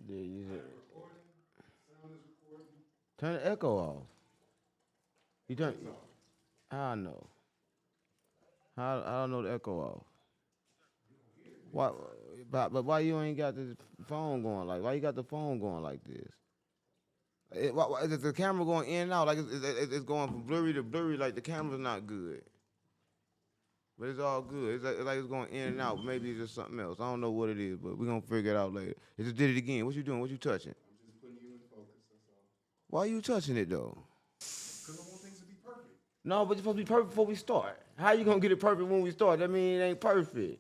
Yeah, turn the echo off. You turn. How I know? How I don't know the echo off? Why? But why you ain't got the phone going like? Why you got the phone going like this? Is the camera going in and out? Like it's going from blurry to blurry. Like the camera's not good. But it's all good. It's like it's going in and out. Maybe it's just something else. I don't know what it is, but we're going to figure it out later. It just did it again. What you doing? What you touching? I'm just putting you in focus, that's all. Why are you touching it, though? Because I want things to be perfect. No, but it's supposed to be perfect before we start. How you going to get it perfect when we start? That means it ain't perfect.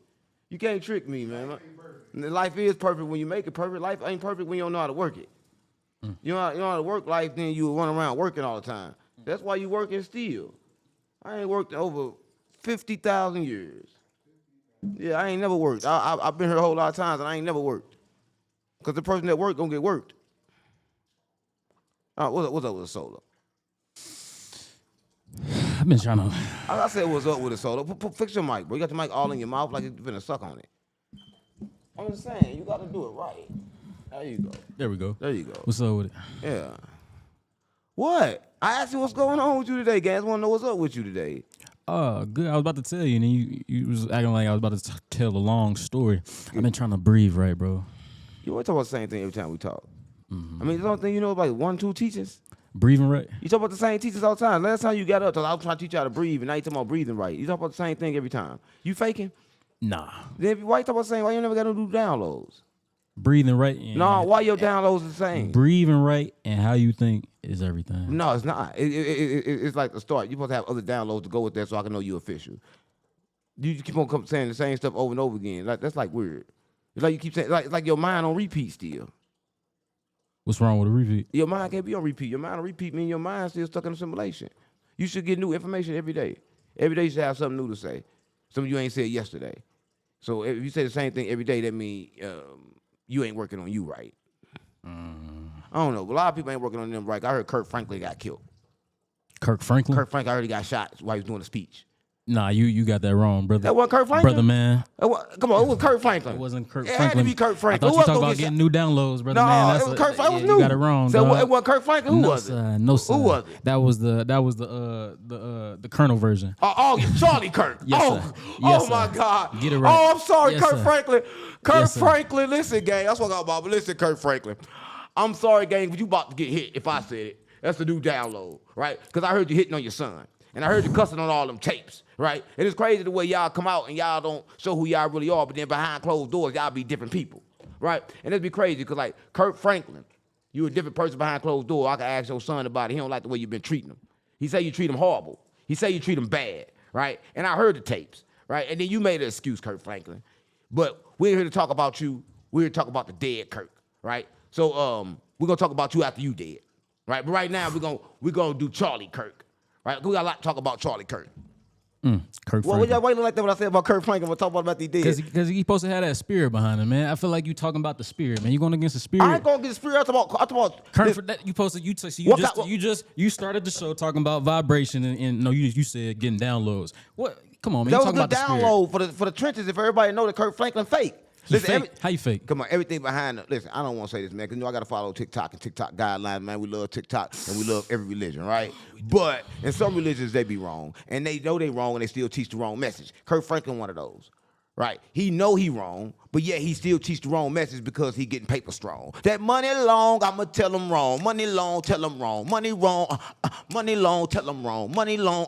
You can't trick me, man. Life ain't perfect. Life is perfect when you make it perfect. Life ain't perfect when you don't know how to work it. You know how to work life, then you run around working all the time. That's why you working still. I ain't worked in over 50,000 years. Yeah, I ain't never worked. I've been here a whole lot of times, and I ain't never worked. Because the person that worked gonna get worked. What's up with the solar? I've been trying to. I said, what's up with the solar? Fix your mic, bro. You got the mic all in your mouth like you're finna suck on it. I'm just saying, you gotta do it right. There you go. There we go. There you go. What's up with it? Yeah. What? I asked you what's going on with you today, guys. Want to know what's up with you today? Good. I was about to tell you, and then you was acting like I was about to tell a long story. I've been trying to breathe right, bro. You always talk about the same thing every time we talk. I mean, the only thing you know, like 1, 2 teachers. Breathing right. You talk about the same teachers all the time. Last time you got up, I was trying to teach you how to breathe, and now you talking about breathing right. You talk about the same thing every time. You faking? Nah. Then why you talk about the same? Why you never got to do downloads? Breathing right. And No, why your downloads the same? Breathing right and how you think is everything. No, it's not. It's like the start. You're supposed to have other downloads to go with that so I can know you're official. You keep on saying the same stuff over and over again. That's like weird. It's like you keep saying, like your mind on repeat still. What's wrong with a repeat? Your mind can't be on repeat. Your mind on repeat means your mind's still stuck in a simulation. You should get new information every day. Every day you should have something new to say. Something you ain't said yesterday. So if you say the same thing every day, that means you ain't working on you right. I don't know. But a lot of people ain't working on them right. I heard Kirk Franklin got killed. Kirk Franklin? Kirk Franklin already got shot while he was doing a speech. Nah, you got that wrong, brother. That wasn't Kirk Franklin? Brother, man. Come on, it was Kirk Franklin. It wasn't Kirk It Franklin. had to be Kirk Franklin. I thought you talking about getting new downloads, brother, no, man. it was Kirk Franklin. It was new. You got it wrong, So dog. it wasn't Kirk Franklin? Who no, was it? No, sir. Who was it? That was the Colonel version. Charlie Kirk. Yes, sir. Yes, oh my sir. God. Get it right. Oh, I'm sorry, Yes, Kirk sir. Franklin. Kirk Yes, sir. Franklin, listen, gang. That's what I'm about. But listen, Kirk Franklin. I'm sorry, gang, but you about to get hit if I said it. That's the new download, right? Because I heard you hitting on your son. And I heard you cussing on all them tapes, right? And it's crazy the way y'all come out and y'all don't show who y'all really are, but then behind closed doors, y'all be different people, right? And it'd be crazy because, like, Kirk Franklin, you a different person behind closed doors. I can ask your son about it. He don't like the way you've been treating him. He say you treat him horrible. He say you treat him bad, right? And I heard the tapes, right? And then you made an excuse, Kirk Franklin. But we're here to talk about you. We're here to talk about the dead Kirk, right? So we're going to talk about you after you dead, right? But right now, we're gonna do Charlie Kirk. Right, we got a lot to talk about Charlie Kirk. Kirk Well, Franklin. why you look like that when I said about Kirk Franklin? We're talking about the dead. Because he's supposed to have that spirit behind him, man. I feel like you talking about the spirit, man. You going against the spirit. I ain't gonna get the spirit. I talk about Kirk, for that, you posted. You started the show talking about vibration, and no, you said getting downloads. What? Come on, man. that You was a talking good about the spirit. download for the trenches. If everybody know that Kirk Franklin fake. He fake? How you fake? Come on, everything behind it. Listen, I don't want to say this, man, because I got to follow TikTok and TikTok guidelines, man. We love TikTok and we love every religion, right? But in some religions, they be wrong. And they know they wrong and they still teach the wrong message. Kirk Franklin, one of those. Right? He know he wrong, but yet he still teach the wrong message because he getting paper strong. That money long, I'ma tell him wrong. Money long, tell him wrong. Money wrong, money long, tell him wrong. Money long,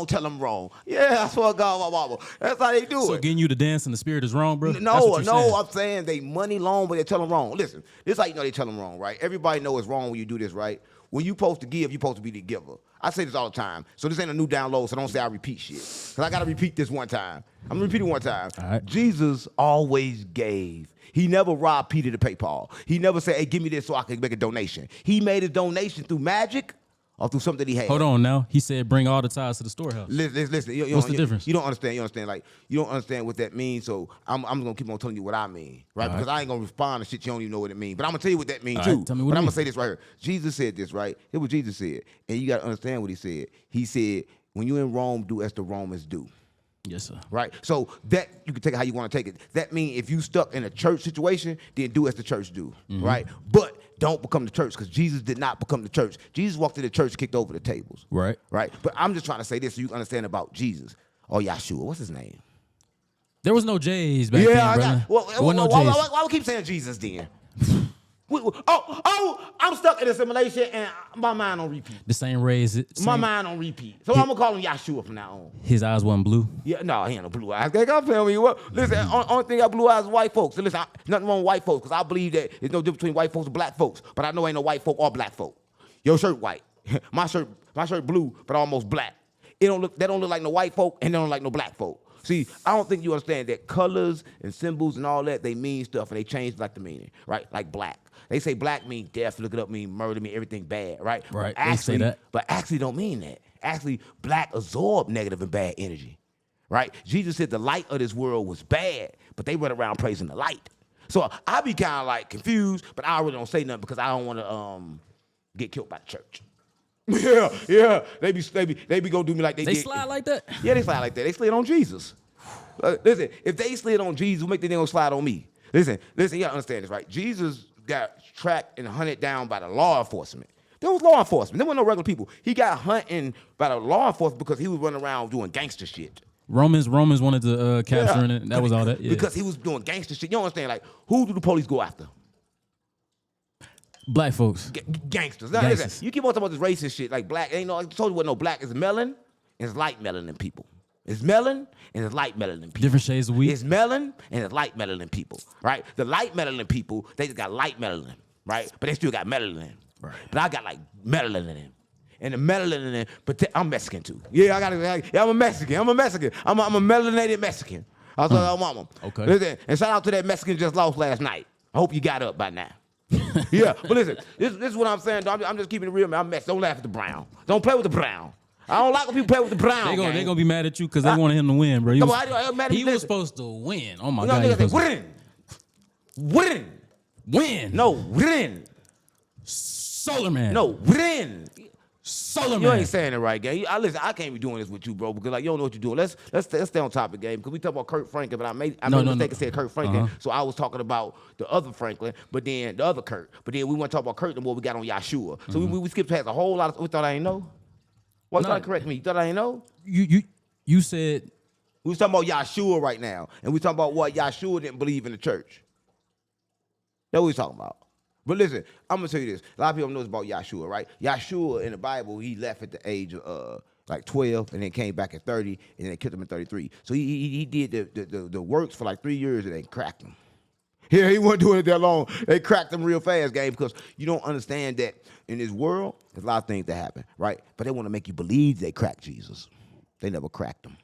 tell him wrong. Yeah, that's what God, my Bible. That's how they do So it. getting you to dance in the spirit is wrong, bro? That's No, what you're saying. I'm saying they money long, but they tell them wrong. Listen, this is how you know they tell them wrong, right? Everybody know it's wrong when you do this, right? When you supposed to give, you supposed to be the giver. I say this all the time. So this ain't a new download, so don't say I repeat shit. Because I got to repeat this one time. I'm going to repeat it one time. All right. Jesus always gave. He never robbed Peter to pay Paul. He never said, hey, give me this so I can make a donation. He made his donation through magic or through something he had. Hold on now. He said bring all the tithes to the storehouse. Listen. What's the difference? You don't understand. You understand? Like you don't understand what that means. So I'm gonna keep on telling you what I mean, right? All Because right. I ain't gonna respond to shit you don't even know what it means. But I'm gonna tell you what that means All too. right, tell me what But it I'm gonna means. say this right here. Jesus said this, right? It was Jesus said, and you gotta understand what he said. He said, "When you in Rome, do as the Romans do." Yes, sir. Right? So that you can take it how you want to take it. That means if you stuck in a church situation, then do as the church do. Right? But don't become the church, because Jesus did not become the church. Jesus walked in the church, kicked over the tables. Right. Right? But I'm just trying to say this so you can understand about Jesus. Or Yahshua. What's his name? There was no J's back then, brother. Why we keep saying Jesus then? I'm stuck in a simulation and my mind on repeat. The same rays. My mind on repeat. So I'm gonna call him Yahshua from now on. His eyes wasn't blue. Yeah, no, he ain't no blue eyes. They gotta tell me what. Listen, only thing got blue eyes is white folks. So listen, nothing wrong with white folks, because I believe that there's no difference between white folks and black folks. But I know ain't no white folk or black folk. Your shirt white, my shirt blue, but almost black. They don't look like no white folk, and they don't look like no black folk. See, I don't think you understand that colors and symbols and all that, they mean stuff, and they change like the meaning, right? Like black. They say black mean death, look it up, mean murder, mean everything bad, right? Right, Actually, they say that. But actually don't mean that. Actually, black absorb negative and bad energy, right? Jesus said the light of this world was bad, but they run around praising the light. So I be kind of like confused, but I really don't say nothing because I don't want to get killed by the church. Yeah. They be gonna do me like they did. They slide like that? Yeah, they slide like that. They slid on Jesus. Listen, if they slid on Jesus, what make they gonna slide on me? Listen, you gotta understand this, right? Jesus got tracked and hunted down by the law enforcement. There was law enforcement. There weren't no regular people. He got hunted by the law enforcement because he was running around doing gangster shit. Romans wanted to capture him. That was all that. Yeah. Because he was doing gangster shit. You don't understand? Like, who do the police go after? Black folks. Gangsters. Now, listen, you keep on talking about this racist shit. Like black, ain't no. I told you what no black is. Melanin and it's light melanin people. It's melanin and it's light melanin people. Different shades of wheat. It's melanin and it's light melanin people, right? The light melanin people, they just got light melanin, right? But they still got melanin. Right. But I got like melanin in them. And the melanin in them, but I'm Mexican too. Yeah, I'm a Mexican. I'm a melanated Mexican. I was like, I want them. Okay. Listen, and shout out to that Mexican just lost last night. I hope you got up by now. Yeah, but listen, this is what I'm saying. I'm just keeping it real, man. I'm Mexican. Don't laugh at the brown. Don't play with the brown. I don't like when people play with the brown. They're gonna be mad at you because they wanted him to win, bro. He was supposed to win. Oh my God. Win. No, win. Solar Man. No, win. Solar You Man. ain't saying it right, gang. Listen, I can't be doing this with you, bro, because like you don't know what you're doing. Let's stay on topic, game, because we talk about Kirk Franklin, but I made a mistake and said Kirk Franklin, so I was talking about the other Franklin, but then the other Kirk, but then we want to talk about Kirk the more we got on Yahshua. So we skipped past a whole lot of. We thought I ain't know. Why you trying to correct me? You thought I ain't know? You said we was talking about Yahshua right now, and we talking about what Yahshua didn't believe in the church. That's what we talking about. But listen, I'm gonna tell you this. A lot of people don't know about Yahshua, right? Yahshua in the Bible, he left at the age of like 12, and then came back at 30, and then they killed him at 33. So he did the works for like 3 years, and they cracked him. Yeah, he wasn't doing it that long. They cracked him real fast, game, because you don't understand that in this world, there's a lot of things that happen, right? But they want to make you believe they cracked Jesus. They never cracked him.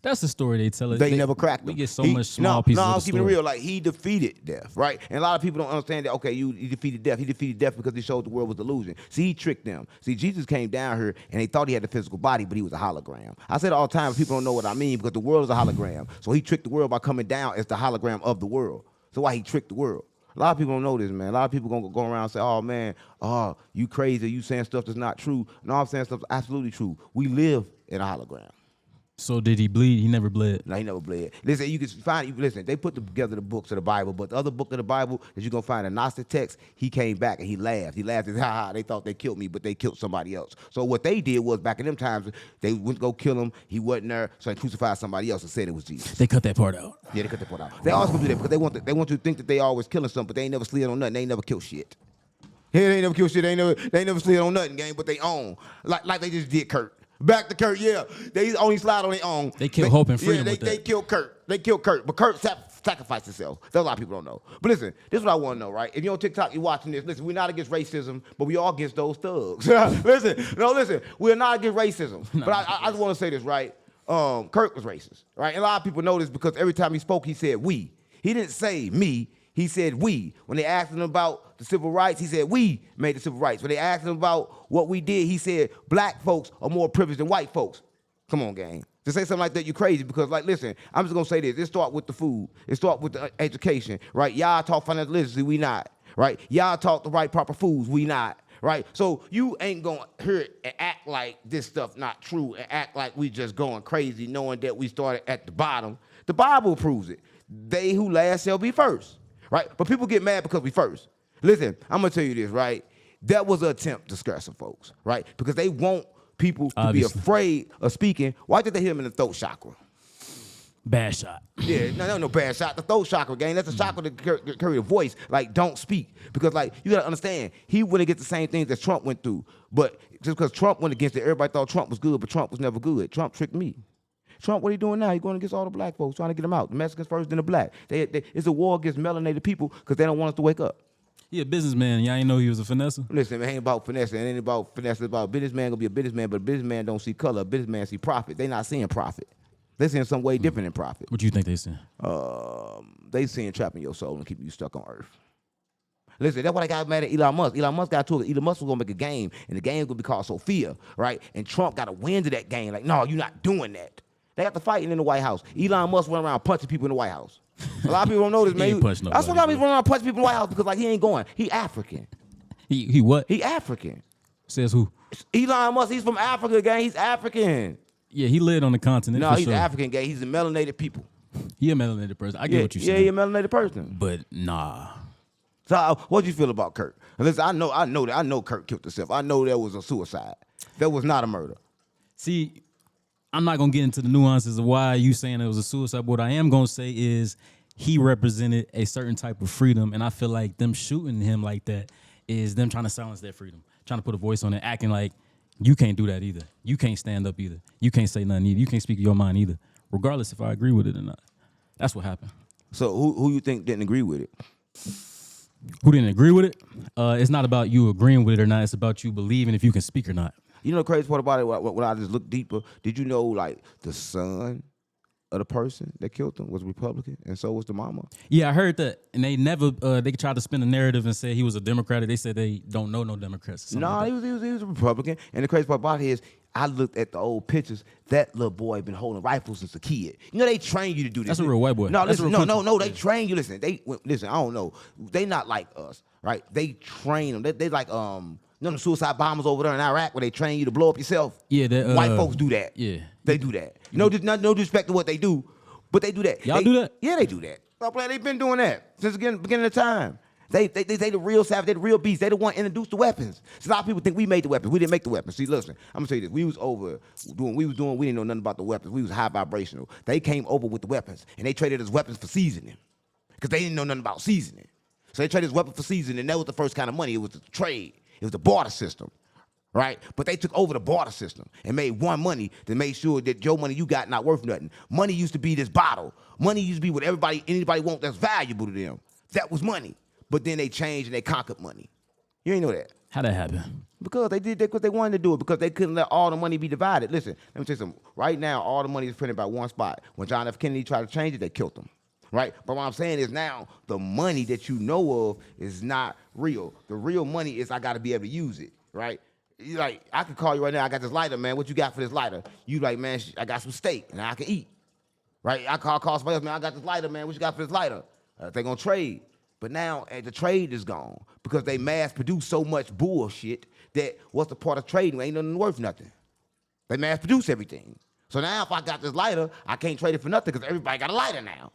that's the story they tell us. They never cracked him. We get so much small pieces of the I'm keeping it story. real. Like, he defeated death, right? And a lot of people don't understand that, okay, he defeated death. He defeated death because he showed the world was illusion. See, he tricked them. See, Jesus came down here, and they thought he had a physical body, but he was a hologram. I say it all the time, but people don't know what I mean, because the world is a hologram. So he tricked the world by coming down as the hologram of the world. So why he tricked the world? A lot of people don't know this, man. A lot of people gonna go around and say, oh, man, oh, you crazy. You saying stuff that's not true. No, I'm saying stuff that's absolutely true. We live in a hologram. So did he bleed? He never bled. No, he never bled. Listen, you can find, listen, they put together the books of the Bible, but the other book of the Bible that you're going to find, a Gnostic text, he came back and he laughed. He laughed and said, ha, they thought they killed me, but they killed somebody else. So what they did was, back in them times, they went to go kill him. He wasn't there, so they crucified somebody else and said it was Jesus. They cut that part out. Yeah, they cut that part out. They always gonna do that because they want you to think that they always killing something, but they ain't never slid on nothing. They ain't never killed shit. Yeah, they ain't never killed shit. They ain't never slid on nothing, gang, but they own. Like they just did Kirk. Back to Kirk, yeah. They only slide on their own. They killed Hope and Freedom. Yeah, they killed Kirk. They killed Kirk, but Kirk sacrificed himself. That's a lot of people don't know. But listen, this is what I want to know, right? If you're on TikTok, you're watching this. Listen, we're not against racism, but we are against those thugs. Listen, we're not against racism. But I just want to say this, right? Kirk was racist, right? And a lot of people know this because every time he spoke, he said we. He didn't say me. He said we. When they asked him about the civil rights, he said we made the civil rights. When they asked him about what we did, he said black folks are more privileged than white folks. Come on, gang. To say something like that, you're crazy because, like, listen, I'm just going to say this. It start with the food. It start with the education, right? Y'all talk financial literacy, we not, right? Y'all talk the right proper foods, we not. right? So you ain't gonna hear it and act like this stuff not true and act like we just going crazy knowing that we started at the bottom. The Bible proves it. They who last shall be first, right? But people get mad because we first. Listen, I'm gonna tell you this, right? That was an attempt to scare some folks, right? Because they want people to be afraid of speaking. Why did they hit them in the throat chakra? Bad shot. Yeah, no bad shot. The throat chakra, gang. That's a chakra that carry the voice. Like, don't speak. Because, like, you got to understand, he wouldn't get the same things that Trump went through. But just because Trump went against it, everybody thought Trump was good, but Trump was never good. Trump tricked me. Trump, what he doing now? He going against all the black folks, trying to get them out. The Mexicans first, then the black. It's a war against melanated people because they don't want us to wake up. He a businessman. Y'all ain't know he was a finesser? Listen, man, it ain't about finesse. It ain't about finesse. It's about a businessman going to be a businessman, but a businessman don't see color. A businessman see profit. They not seeing profit. They seeing some way different than profit. What do you think they seeing? They seeing trapping your soul and keeping you stuck on earth. Listen, that's why they got mad at Elon Musk. Elon Musk got to it. Elon Musk was going to make a game, and the game was going to be called Sophia, right? And Trump got to win to that game. Like, no, you're not doing that. They got to fighting in the White House. Elon Musk went around punching people in the White House. A lot of people don't know this, man. He ain't punched nobody, that's why a lot of people run around punching people in the White House because, like, he ain't going. He African. He what? He African. Says who? Elon Musk, he's from Africa, gang. He's African. Yeah, he lived on the continent. No, for he's sure. African, gang. He's a melanated people. He a melanated person. I get what you Yeah, saying. he's a melanated person. But nah. So, what do you feel about Kirk? Listen, I know Kirk killed himself. I know that was a suicide. That was not a murder. See, I'm not gonna get into the nuances of why you saying it was a suicide. But what I am gonna say is he represented a certain type of freedom, and I feel like them shooting him like that is them trying to silence that freedom, trying to put a voice on it, acting like you can't do that either. You can't stand up either. You can't say nothing either. You can't speak your mind either, regardless if I agree with it or not. That's what happened. So who you think didn't agree with it? Who didn't agree with it? It's not about you agreeing with it or not. It's about you believing if you can speak or not. You know the crazy part about it, when I just looked deeper, did you know, like, the son of the person that killed him was Republican, and so was the mama? Yeah, I heard that. And they never, they tried to spin a narrative and say he was a Democrat. They said they don't know no Democrats. No, Like he was a Republican. And the crazy part about it is, I looked at the old pictures. That little boy been holding rifles since a kid. You know, they train you to do this. That's a real white boy. No, That's listen, a real no. They train you. Listen, listen. I don't know. They not like us, right? They train them. They like the suicide bombers over there in Iraq where they train you to blow up yourself. Yeah, that, white folks do that. Yeah, they do that. No disrespect to what they do, but they do that. Y'all do that? Yeah, they do that. They've been doing that since the beginning of time. They the real savage. They the real beast. They the one introduced the weapons. So a lot of people think we made the weapons. We didn't make the weapons. See, listen, I'm gonna tell you this. We didn't know nothing about the weapons. We was high vibrational. They came over with the weapons and they traded us weapons for seasoning because they didn't know nothing about seasoning. So they traded us weapons for seasoning, and that was the first kind of money. It was the trade. It was the barter system, right? But they took over the barter system and made one money that made sure that your money you got not worth nothing. Money used to be this bottle. Money used to be what anybody want that's valuable to them. That was money. But then they changed and they conquered money. You ain't know that. How'd that happen? Because they did that because they wanted to do it, because they couldn't let all the money be divided. Listen, let me tell you something. Right now, all the money is printed by one spot. When John F. Kennedy tried to change it, they killed him. Right? But what I'm saying is now the money that you know of is not real. The real money is I got to be able to use it. Right? Like, I could call you right now. I got this lighter, man. What you got for this lighter? You like, man, I got some steak and I can eat. Right? I call somebody else, man. I got this lighter, man. What you got for this lighter? They're going to trade. But now the trade is gone because they mass produce so much bullshit that what's the part of trading? Ain't nothing worth nothing. They mass produce everything. So now if I got this lighter, I can't trade it for nothing because everybody got a lighter now.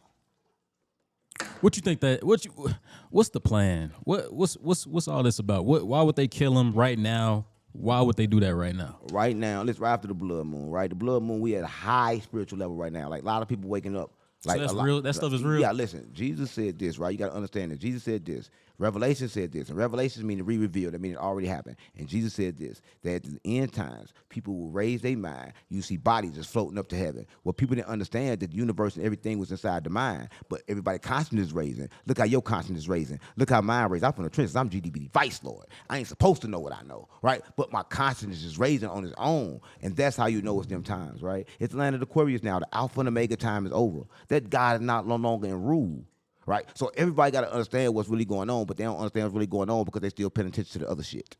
What you think what's the plan? What's all this about? Why would they kill him right now? Why would they do that right now? Right now, let's right after the blood moon, right? The blood moon, we at a high spiritual level right now. Like a lot of people waking up. Like, so that's real. That stuff is real. Yeah, listen. Jesus said this, right? You got to understand that. Jesus said this. Revelation said this. And Revelations mean to re-reveal. That means it already happened. And Jesus said this, that at the end times, people will raise their mind. You see bodies just floating up to heaven. Well, people didn't understand that the universe and everything was inside the mind. But everybody consciousness is raising. Look how your consciousness is raising. Look how mine raising. I'm from the trenches. I'm GDB Vice Lord. I ain't supposed to know what I know, right? But my consciousness is raising on its own. And that's how you know it's them times, right? It's the land of the Aquarius now. The Alpha and Omega time is over. That God is no longer in rule. Right? So everybody got to understand what's really going on, but they don't understand what's really going on because they still paying attention to the other shit.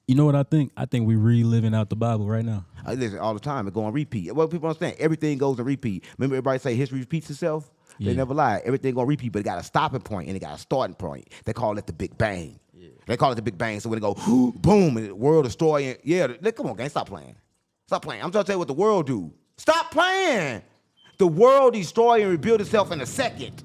You know what I think? I think we reliving out the Bible right now. I listen all the time. It go on repeat. Well, people understand. Everything goes on repeat. Remember everybody say history repeats itself? Yeah. They never lie. Everything going to repeat, but it got a stopping point and it got a starting point. They call it the Big Bang. Yeah. They call it the Big Bang. So when they go, boom, and the world destroying. Yeah, come on, gang, stop playing. Stop playing. I'm trying to tell you what the world do. Stop playing. The world destroy and rebuild itself in a second.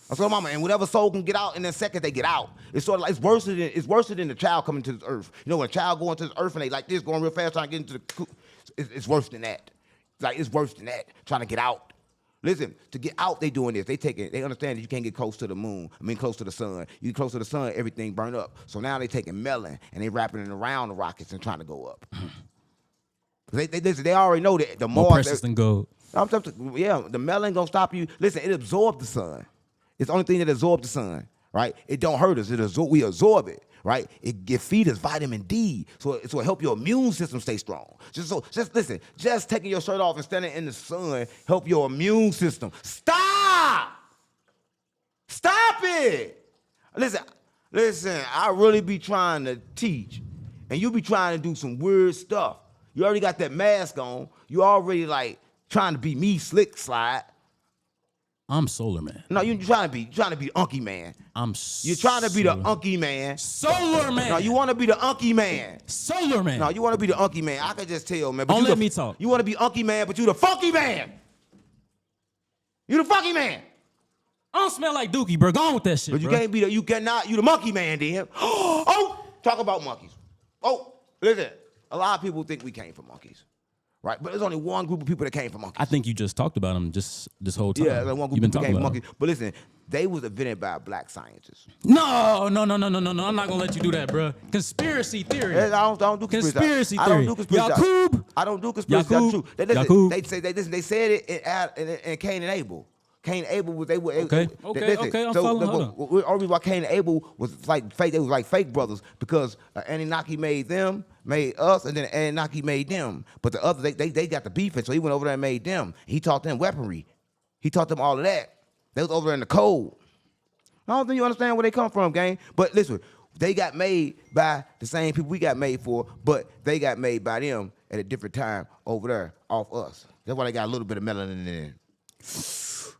I said, mama, and whatever soul can get out in a second, they get out. It's sort of like it's worse than the child coming to this earth. You know, when a child going to this earth and they like this, going real fast, trying to get into the it's worse than that. It's worse than that, trying to get out. Listen, to get out, they doing this. They understand that you can't get close to the moon. close to the sun. You get close to the sun, everything burn up. So now they taking melon and they wrapping it around the rockets and trying to go up. They already know that the More more precious than gold. yeah, the melon gonna stop you. Listen, it absorbs the sun. It's the only thing that absorbs the sun, right? It don't hurt us. We absorb it, right? It feed us vitamin D, so it help your immune system stay strong. Just listen. Just taking your shirt off and standing in the sun help your immune system. Stop it. Listen. I really be trying to teach, and you be trying to do some weird stuff. You already got that mask on. You already like trying to be me, slick slide. I'm Solar Man. No, you trying to be Unky Man. You're trying to be the Unky Man. Solar Man. No, you want to be the Unky Man. Solar Man. No, you want to be the Unky Man. I can just tell, man. Don't let me talk. You want to be Unky Man, but you the Funky Man. You the Funky Man. I don't smell like Dookie, bro. Go on with that shit, But you bro. can't be you the Monkey Man, then. Oh, talk about monkeys. Oh, listen. A lot of people think we came from monkeys. Right, but there's only one group of people that came from monkeys. I think you just talked about them just this whole time. Yeah, there's one group You've of been people that came from talking monkeys. But listen, they was invented by black scientists. No. I'm not gonna let you do that, bro. Conspiracy theory. I don't do conspiracy. I don't do conspiracy theory. Yakub. I don't do conspiracy. Yakub. That's Yakub. They said it in Cain and Abel. Cain and Abel was they were Okay. I'm following. Hold only why Cain and Abel was like fake. They was like fake brothers because Anunnaki made us, and then Anunnaki made them. But the others, they got the beef, and so he went over there and made them. He taught them weaponry. He taught them all of that. They was over there in the cold. I don't think you understand where they come from, gang. But listen, they got made by the same people we got made for, but they got made by them at a different time over there off us. That's why they got a little bit of melanin in there.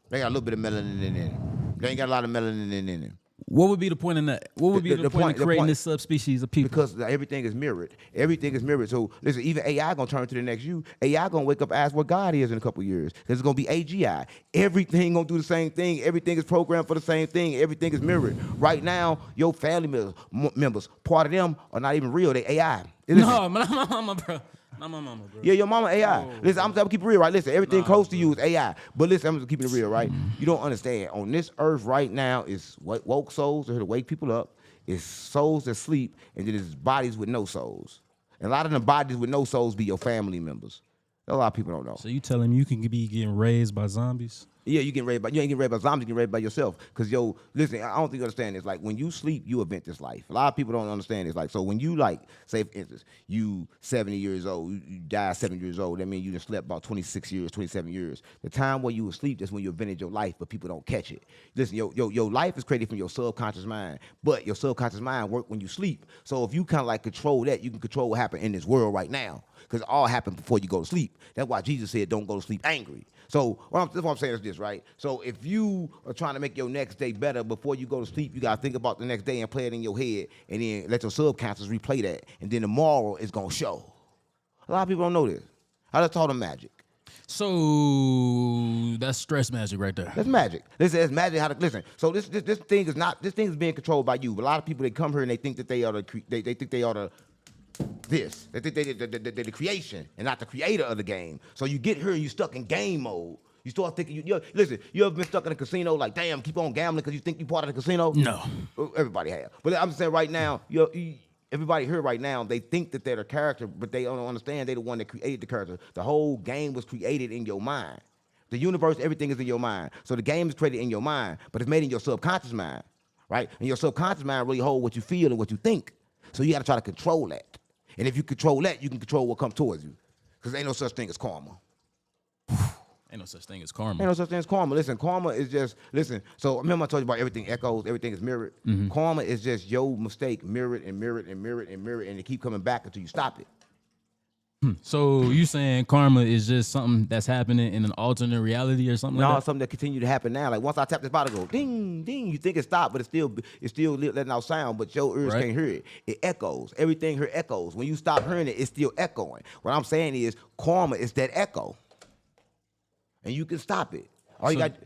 They got a little bit of melanin in there. They ain't got a lot of melanin in there. What would be the point in that? What would be the point of creating this subspecies of people? Because everything is mirrored. Everything is mirrored. So listen, even AI gonna turn to the next you. AI gonna wake up and ask what God is in a couple of years. Because it's gonna be AGI. Everything gonna do the same thing. Everything is programmed for the same thing. Everything is mirrored. Right now, your family members, part of them are not even real. They AI. No, my mama, bro. Not my mama, bro. Yeah, your mama AI. No. Listen, I'm keeping it real, right? Listen, everything close to you is AI. But listen, I'm just keeping it real, right? You don't understand. On this earth right now, it's woke souls that are here to wake people up. It's souls that sleep, and then it's bodies with no souls. And a lot of the bodies with no souls be your family members. A lot of people don't know. So you telling me you can be getting raised by zombies? Yeah, you ain't getting raised by zombies, you get raised by yourself. Because, listen, I don't think you understand this. Like, when you sleep, you invent this life. A lot of people don't understand this. Like, so when you, like, say, for instance, you 70 years old, you die 7 years old, that means you done slept about 26 years, 27 years. The time where you were asleep, that's when you invented your life, but people don't catch it. Listen, your life is created from your subconscious mind, but your subconscious mind works when you sleep. So if you kind of, like, control that, you can control what happened in this world right now. Because it all happened before you go to sleep. That's why Jesus said, don't go to sleep angry. So what I'm saying is this, right? So if you are trying to make your next day better before you go to sleep, you got to think about the next day and play it in your head, and then let your subconscious replay that, and then tomorrow is going to show. A lot of people don't know this. I just taught them magic. So that's stress magic right there. That's magic. Listen, it's magic how to listen. So this thing is being controlled by you. But a lot of people, they come here and they think that they are this. They think they're the creation and not the creator of the game. So you get here and you stuck in game mode. You start thinking, listen, you ever been stuck in a casino like, damn, keep on gambling because you think you part of the casino? No. Everybody have. But I'm just saying right now, everybody here right now, they think that they're the character, but they don't understand they're the one that created the character. The whole game was created in your mind. The universe, everything is in your mind. So the game is created in your mind, but it's made in your subconscious mind, right? And your subconscious mind really holds what you feel and what you think. So you got to try to control that. And if you control that, you can control what comes towards you. Because ain't no such thing as karma. Ain't no such thing as karma. Ain't no such thing as karma. Listen, karma is just, so remember I told you about everything echoes, everything is mirrored. Mm-hmm. Karma is just your mistake mirrored and mirrored and mirrored and mirrored, and it keep coming back until you stop it. So you saying karma is just something that's happening in an alternate reality or something No, like it's that? something that continue to happen now. Like once I tap this bottle, go ding, ding. You think it stopped, but it's still letting out sound, but your ears Right. can't hear it. It echoes. Everything here echoes. When you stop hearing it, it's still echoing. What I'm saying is karma is that echo, and you can stop it. All you So- got.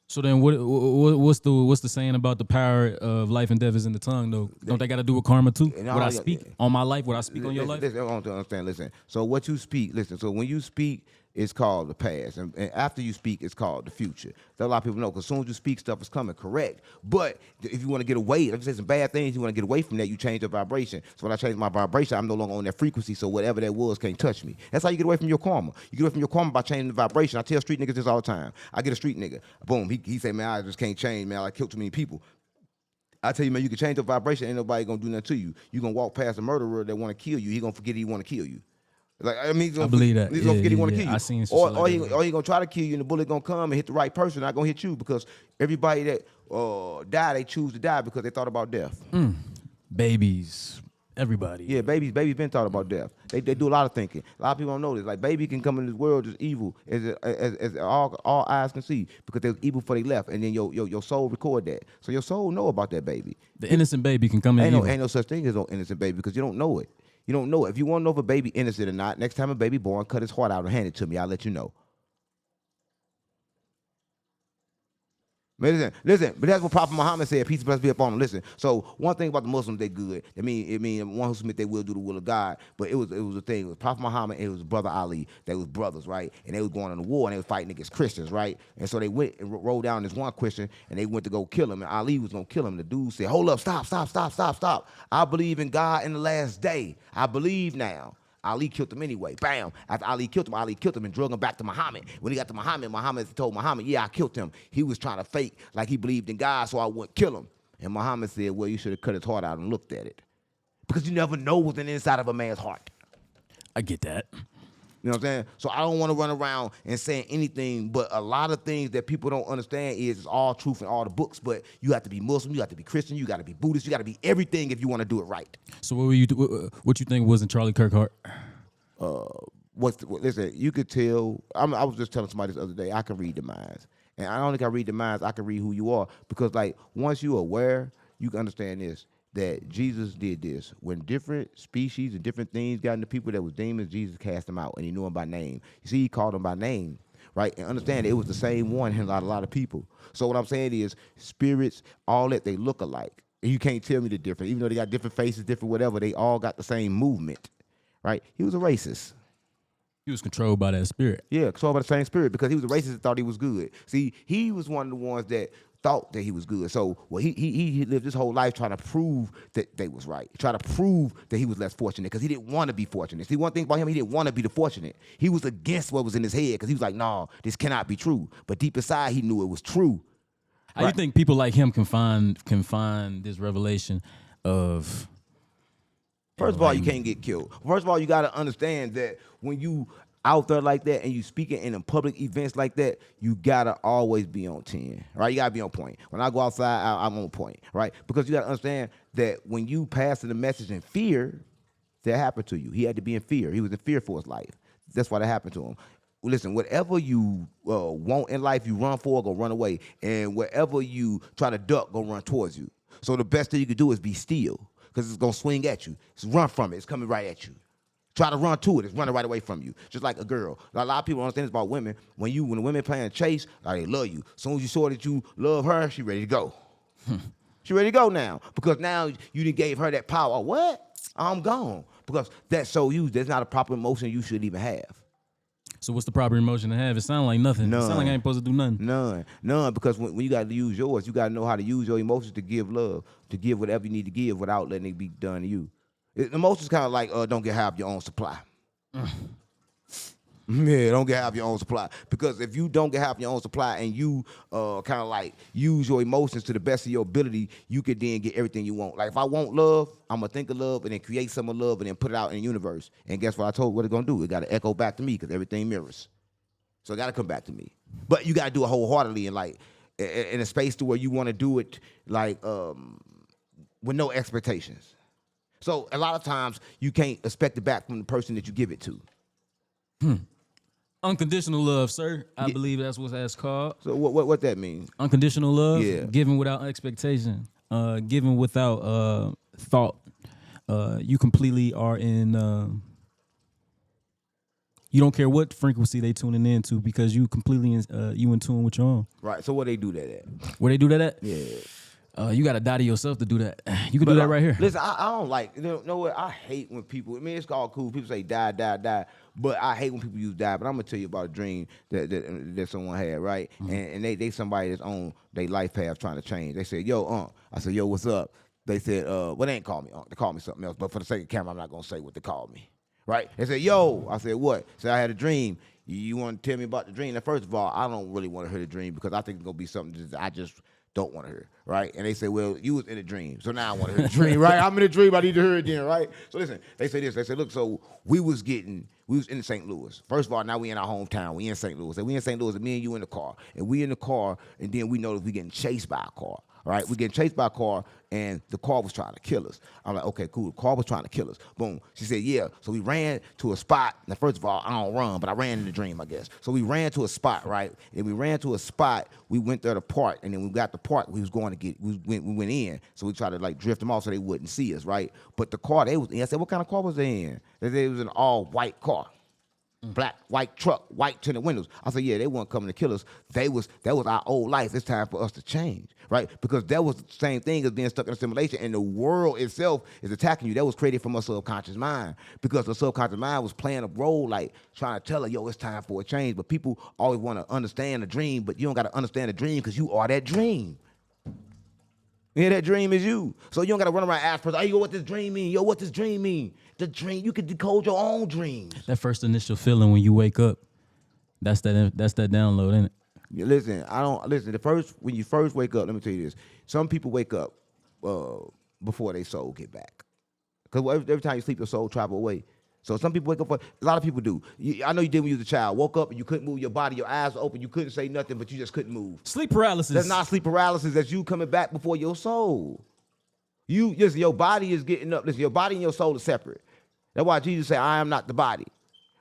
So then, what's the saying about the power of life and death is in the tongue? Though, don't they got to do with karma too? No, What I yeah, speak yeah. on my life, what I speak on your life. Listen, I want to understand. Listen. So what you speak, listen. So when you speak, it's called the past, and after you speak, it's called the future. That a lot of people know. Because as soon as you speak, stuff is coming correct. But if you want to get away, if you say some bad things, you want to get away from that, you change your vibration. So when I change my vibration, I'm no longer on that frequency. So whatever that was can't touch me. That's how you get away from your karma. You get away from your karma by changing the vibration. I tell street niggas this all the time. I get a street nigga, boom. He say, man, I just can't change, man. I killed too many people. I tell you, man, you can change your vibration. Ain't nobody gonna do nothing to you. You gonna walk past a murderer that want to kill you. He gonna forget he want to kill you. Like I mean, I believe that. He's gonna forget he want to kill you. I seen some shit like that. Or he gonna try to kill you, and the bullet gonna come and hit the right person. Not gonna hit you because everybody that die, they choose to die because they thought about death. Babies, everybody. Yeah, babies been thought about death. They do a lot of thinking. A lot of people don't know this. Like baby can come in this world as evil as all eyes can see because they're evil for they left, and then your soul record that. So your soul know about that baby. The innocent baby can come in. Ain't no such thing as no innocent baby because you don't know it. You don't know it. If you want to know if a baby innocent or not, next time a baby born, cut his heart out and hand it to me. I'll let you know. Listen, but that's what Prophet Muhammad said. Peace and blessings be upon him. Listen, so one thing about the Muslims, they good. It mean one who submit they will do the will of God. But it was a thing. It was Prophet Muhammad and it was brother Ali. They was brothers, right? And they was going on the war and they was fighting against Christians, right? And so they went and rolled down this one Christian and they went to go kill him. And Ali was gonna kill him. The dude said, "Hold up, stop. I believe in God in the last day. I believe now." Ali killed him anyway. Bam. After Ali killed him and drug him back to Muhammad. When he got to Muhammad, Muhammad told Muhammad, yeah, I killed him. He was trying to fake like he believed in God, so I wouldn't kill him. And Muhammad said, well, you should have cut his heart out and looked at it. Because you never know what's in the inside of a man's heart. I get that. You know what I'm saying? So I don't want to run around and saying anything, but a lot of things that people don't understand is it's all truth in all the books, but you have to be Muslim, you have to be Christian, you got to be Buddhist, you got to be everything if you want to do it right. So what you think was in Charlie Kirk heart? Listen, you could tell. I was just telling somebody this other day. I can read the minds, and I don't think I read the minds. I can read who you are because, like, once you're aware, you can understand this. That Jesus did this when different species and different things got into people that was demons. Jesus cast them out, and he knew them by name. You see, he called them by name, right? And understand it was the same one in a lot of people. So what I'm saying is, spirits, all that they look alike. And you can't tell me the difference, even though they got different faces, different whatever. They all got the same movement. Right? He was a racist. He was controlled by that spirit. Yeah, controlled by the same spirit because he was a racist and thought he was good. See, he was one of the ones that thought that he was good. So, well, he lived his whole life trying to prove that they was right, trying to prove that he was less fortunate because he didn't want to be fortunate. See, one thing about him, he didn't want to be the fortunate. He was against what was in his head because he was like, no, this cannot be true. But deep inside, he knew it was true. How you think people like him can find this revelation of... First of all, you can't get killed. First of all, you got to understand that when you out there like that and you speaking in public events like that, you got to always be on 10, right? You got to be on point. When I go outside, I'm on point, right? Because you got to understand that when you passing the message in fear, that happened to you. He had to be in fear. He was in fear for his life. That's why that happened to him. Listen, whatever you want in life, you run for, go run away. And whatever you try to duck, go run towards you. So the best thing you can do is be still. Because it's going to swing at you. It's run from it. It's coming right at you. Try to run to it. It's running right away from you. Just like a girl. A lot of people don't understand this about women. When the women playing chase, they love you. As soon as you saw that you love her, she ready to go. She ready to go now. Because now you done gave her that power. What? I'm gone. Because that's so you. There's not a proper emotion you should even have. So what's the proper emotion to have? It sounds like nothing. None. It sounds like I ain't supposed to do nothing. None. Because when you got to use yours, you got to know how to use your emotions to give love, to give whatever you need to give without letting it be done to you. Emotions kind of like don't get half your own supply. Yeah, don't get half your own supply. Because if you don't get half your own supply and you kind of like use your emotions to the best of your ability, you could then get everything you want. Like if I want love, I'm going to think of love and then create some of love and then put it out in the universe. And guess what I told what it's going to do? It got to echo back to me because everything mirrors. So it got to come back to me. But you got to do it wholeheartedly and like in a space to where you want to do it like with no expectations. So a lot of times you can't expect it back from the person that you give it to. Unconditional love, sir. I believe that's what that's called. So what that mean? Unconditional love, Yeah. giving without expectation, giving without thought. You completely are in. You don't care what frequency they tuning into because you completely you in tune with your own. Right. So where they do that at? Where they do that at? Yeah. You got to die to yourself to do that. You can do that right here. Listen, I don't like, you know what? I hate when people, I mean, it's all cool. People say die, die, die. But I hate when people use die. But I'm going to tell you about a dream that someone had, right? And they somebody that's on their life path trying to change. They said, yo, I said, yo, what's up? They said, well, they ain't call me They called me something else. But for the sake of camera, I'm not going to say what they called me. Right? They said, yo. I said, what? Said, I had a dream. You want to tell me about the dream? Now, first of all, I don't really want to hear the dream because I think it's going to be something that I just don't want to hear, right? And they say, well, you was in a dream, so now I want to hear the dream, right? I'm in a dream, I need to hear it then, right? So listen, they say this, they say, look, so we was in St. Louis. First of all, now we in our hometown, we in St. Louis. And we in St. Louis, and me and you in the car. And we in the car, and then we notice we getting chased by a car, right? We getting chased by a car, and the car was trying to kill us. I'm like, okay, cool, the car was trying to kill us. Boom. She said, yeah. So we ran to a spot. Now, first of all, I don't run, but I ran in the dream, I guess. So we ran to a spot, right? And we ran to a spot, we went there to park, and then we got the park, we went in. So we tried to like drift them off so they wouldn't see us, right? But the car they was in, I said, what kind of car was they in? They said it was an all white car. Black, white truck, white tinted windows. I said, yeah, they weren't coming to kill us. That was our old life. It's time for us to change, right? Because that was the same thing as being stuck in a simulation, and the world itself is attacking you. That was created from a subconscious mind because the subconscious mind was playing a role like trying to tell her, yo, it's time for a change. But people always want to understand the dream, but you don't got to understand the dream because you are that dream. Yeah, that dream is you. So you don't got to run around and ask person, hey, yo, what this dream mean? Yo, what this dream mean? The dream, you can decode your own dreams. That first initial feeling when you wake up, that's that download, ain't it? Yeah, listen, when you first wake up, let me tell you this. Some people wake up before their soul get back. Because every time you sleep, your soul travel away. So some people wake up, a lot of people do. I know you did when you was a child. Woke up and you couldn't move your body, your eyes were open, you couldn't say nothing, but you just couldn't move. Sleep paralysis. That's not sleep paralysis, that's you coming back before your soul. Your body is getting up. Listen, your body and your soul are separate. That's why Jesus said, I am not the body.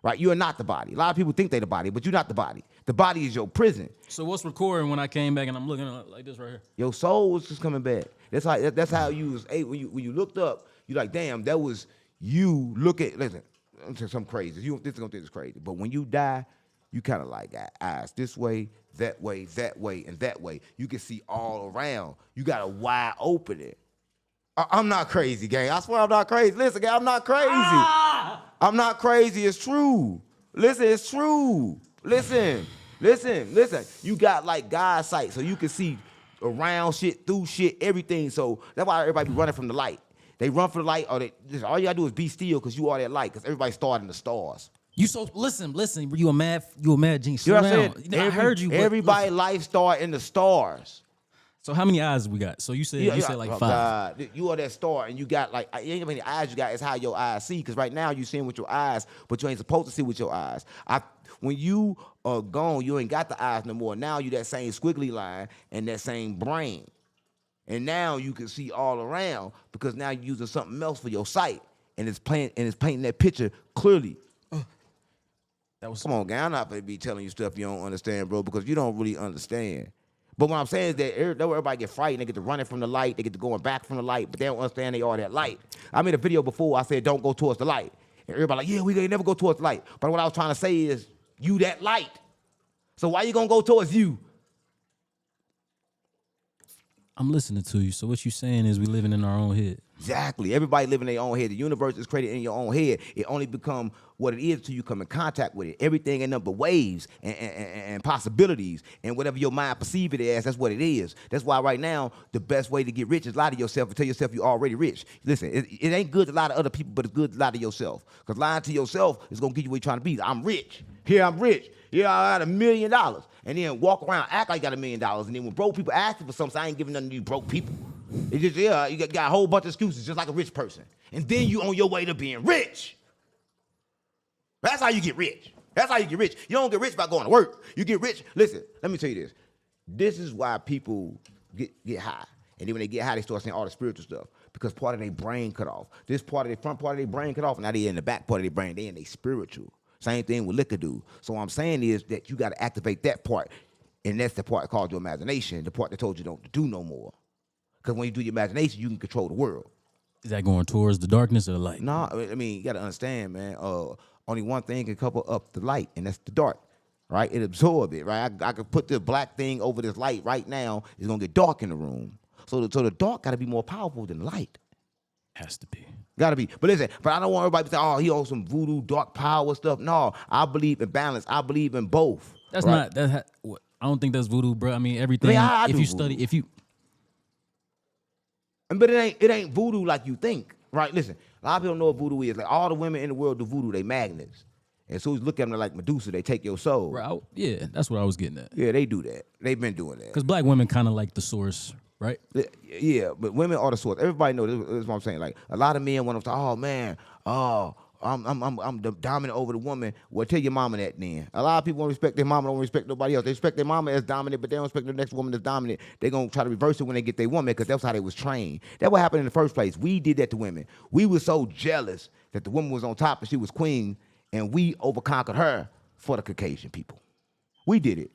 Right? You are not the body. A lot of people think they're the body, but you're not the body. The body is your prison. So what's recording when I came back and I'm looking like this right here? Your soul was just coming back. That's how you was able. When you looked up, you're like, damn, that was you. Listen, I'm saying something crazy. This is gonna think it's crazy, but when you die, you kind of like got eyes this way, that way, that way, and that way. You can see all around. You got a wide opening. I'm not crazy, gang. I swear I'm not crazy. Listen, gang, I'm not crazy. I'm not crazy. It's true. Listen, it's true. Listen. You got like God's sight, so you can see around shit, through shit, everything. So that's why everybody be running from the light. They run from the light, or all you gotta do is be still, because you are that light. Because everybody's starting the stars. Listen. You a mad genius. You know what I'm saying? I heard you. Everybody life start in the stars. So how many eyes we got? So you said like 5. God, you are that star, and you got like, ain't how many eyes you got. It's how your eyes see. Because right now you seeing with your eyes, but you ain't supposed to see with your eyes. When you are gone, you ain't got the eyes no more. Now you that same squiggly line and that same brain, and now you can see all around because now you're using something else for your sight, and it's painting that picture clearly. Come on, gang. I'm not gonna be telling you stuff you don't understand, bro, because you don't really understand. But what I'm saying is that everybody get frightened. They get to running from the light. They get to going back from the light, but they don't understand they are that light. I made a video before. I said, don't go towards the light. And everybody like, yeah, we ain't never go towards the light. But what I was trying to say is, you that light. So why you going to go towards you? I'm listening to you. So what you saying is we living in our own head. Exactly. Everybody living in their own head. The universe is created in your own head. It only become what it is till you come in contact with it. Everything ain't nothing but waves and possibilities. And whatever your mind perceive it as, that's what it is. That's why right now, the best way to get rich is lie to yourself and tell yourself you're already rich. Listen, it ain't good to lie to other people, but it's good to lie to yourself. Because lying to yourself is going to get you where you're trying to be. I'm rich. Here I'm rich. Yeah, I got $1 million. And then walk around, act like you got $1 million. And then when broke people ask you for something, I ain't giving nothing to you broke people. It's just, you got a whole bunch of excuses, just like a rich person. And then you on your way to being rich. That's how you get rich. That's how you get rich. You don't get rich by going to work. You get rich. Listen, let me tell you this. This is why people get high. And then when they get high, they start saying all the spiritual stuff. Because part of their brain cut off. This part of the front part of their brain cut off. Now they in the back part of their brain. They in their spiritual. Same thing with liquor do. So what I'm saying is that you got to activate that part, and that's the part called your imagination, the part that told you don't do no more. Because when you do your imagination, you can control the world. Is that going towards the darkness or the light? No, I mean, you got to understand, man. Only one thing can cover up the light, and that's the dark, right? It absorbs it, right? I could put the black thing over this light right now. It's going to get dark in the room. So the dark got to be more powerful than the light. Has to be. Got to be. But listen, I don't want everybody to say, oh, he owns some voodoo, dark power stuff. No, I believe in balance. I believe in both. That's right? not, I don't think that's voodoo, bro. I mean, everything, I if do you voodoo. study, if you. But it ain't voodoo like you think, right? Listen, a lot of people know what voodoo is. Like all the women in the world do voodoo, they magnets. And so you look at them like Medusa, they take your soul. Bro, yeah, that's what I was getting at. Yeah, they do that. They've been doing that. Because black women kind of like the source, right? Yeah, but women are the source. Everybody knows this is what I'm saying. Like a lot of men want to say, oh man, I'm the dominant over the woman. Well, tell your mama that then. A lot of people don't respect their mama, don't respect nobody else. They respect their mama as dominant, but they don't respect the next woman as dominant. They're gonna try to reverse it when they get their woman because that's how they was trained. That's what happened in the first place. We did that to women. We were so jealous that the woman was on top and she was queen, and we overconquered her for the Caucasian people. We did it.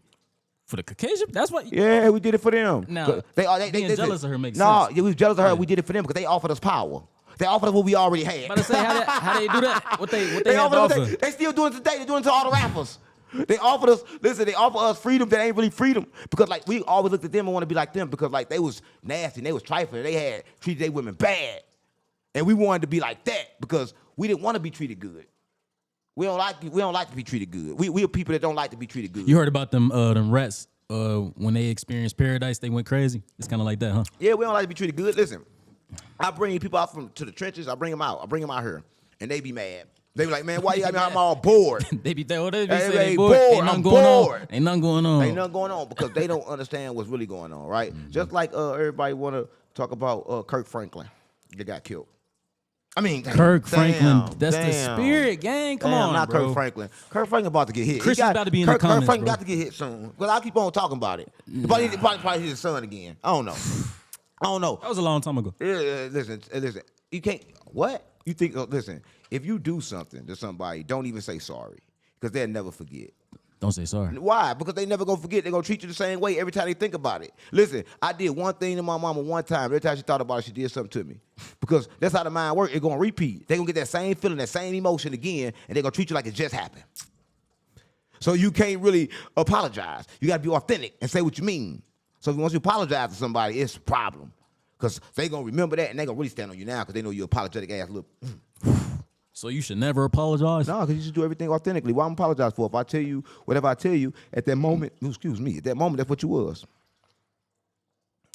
For the Caucasian, that's what. Yeah, we did it for them. Now, being jealous of her makes no, sense. we was jealous of her. Yeah. We did it for them because they offered us power. They offered us what we already had. About to say how they do that? What they have to offered offer? they still doing it today. They're doing it to all the rappers. They offered us, listen, they offer us freedom that ain't really freedom. Because like we always looked at them and want to be like them because like they was nasty and they was trifling. They had treated their women bad. And we wanted to be like that because we didn't want to be treated good. We don't like to be treated good. We are people that don't like to be treated good. You heard about them rats when they experienced paradise, they went crazy. It's kind of like that, huh? Yeah, we don't like to be treated good. Listen, I bring people out to the trenches. I bring them out. I bring them out here, and they be mad. They be like, man, why you got me? I'm all bored. they be saying, They bored. Ain't nothing I'm going bored. on. Ain't nothing going on. Ain't nothing going on because they don't understand what's really going on, right? Mm-hmm. Just like everybody want to talk about Kirk Franklin. They got killed. I mean, Kirk Franklin, that's the damn. spirit, gang. Come on, not bro. Kirk Franklin. Kirk Franklin about to get hit. Christian's about to be in the Kirk comments, Franklin bro. got to get hit soon. Because I'll keep on talking about it. Probably hit his son again. I don't know. That was a long time ago. Listen. You can't. What? You think? Listen. If you do something to somebody, don't even say sorry because they'll never forget. Don't say sorry. Why? Because they never gonna forget. They're gonna treat you the same way every time they think about it. Listen, I did one thing to my mama one time. Every time she thought about it, she did something to me. Because that's how the mind works. It's gonna repeat. They're gonna get that same feeling, that same emotion again, and they're gonna treat you like it just happened. So you can't really apologize. You gotta be authentic and say what you mean. So once you apologize to somebody, it's a problem. Because they're gonna remember that and they're gonna really stand on you now because they know you're apologetic ass little. So you should never apologize? No, because you should do everything authentically. Why I'm apologize for? If I tell you whatever I tell you at that moment, excuse me, at that moment, that's what you was.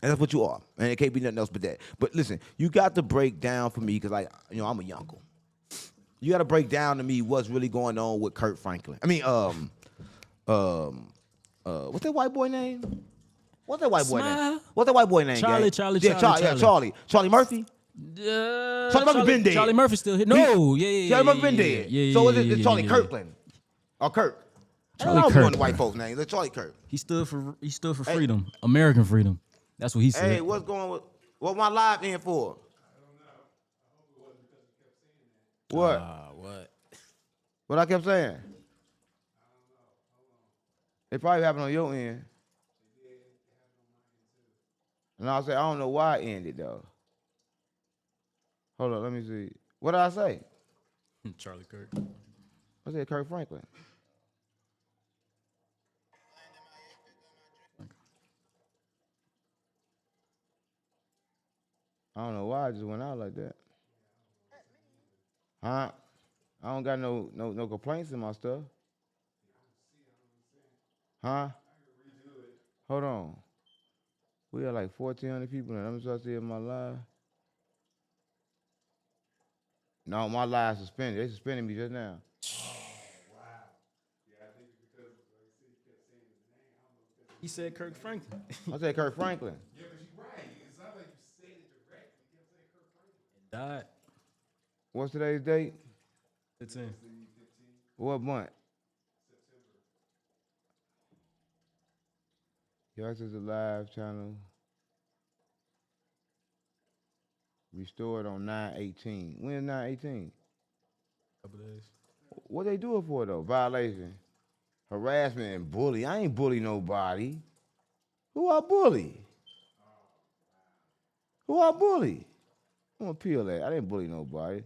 And that's what you are. And it can't be nothing else but that. But listen, you got to break down for me, because like, I'm a youngle. You got to break down to me what's really going on with Kirk Franklin. I mean, what's that white boy name? What's that white boy name? What's that white boy name? Charlie. Charlie Murphy. Charlie Murphy been dead. Charlie Murphy still here. No, yeah. Charlie Murphy been dead. Yeah, so is it Charlie Kirkland or Kirk? Charlie I don't Kirk, know the white bro. folks' names. It's Charlie Kirk. He stood for freedom, American freedom. That's what he said. Hey, what's going with what my live in for? What? What? What I kept saying? It probably happened on your end. And I said, I don't know why it ended though. Hold on, let me see. What did I say? Charlie Kirk. I said Kirk Franklin. I don't know why I just went out like that. Huh? I don't got no complaints in my stuff. Huh? Hold on. We got like 1,400 people and I'm supposed to see in my live. No, my live suspended. They suspended me just now. He said Kirk Franklin. I said Kirk Franklin. Yeah, but you're right. It's not like you said it directly. You kept saying Kirk Franklin. Died. What's today's date? 15. What month? Yours is a live channel. Restored on 9/18. When is 9/18? Couple days. What they do it for though? Violation, harassment, and bully. I ain't bully nobody. Who I bully? Who I bully? I'm gonna appeal that. I didn't bully nobody.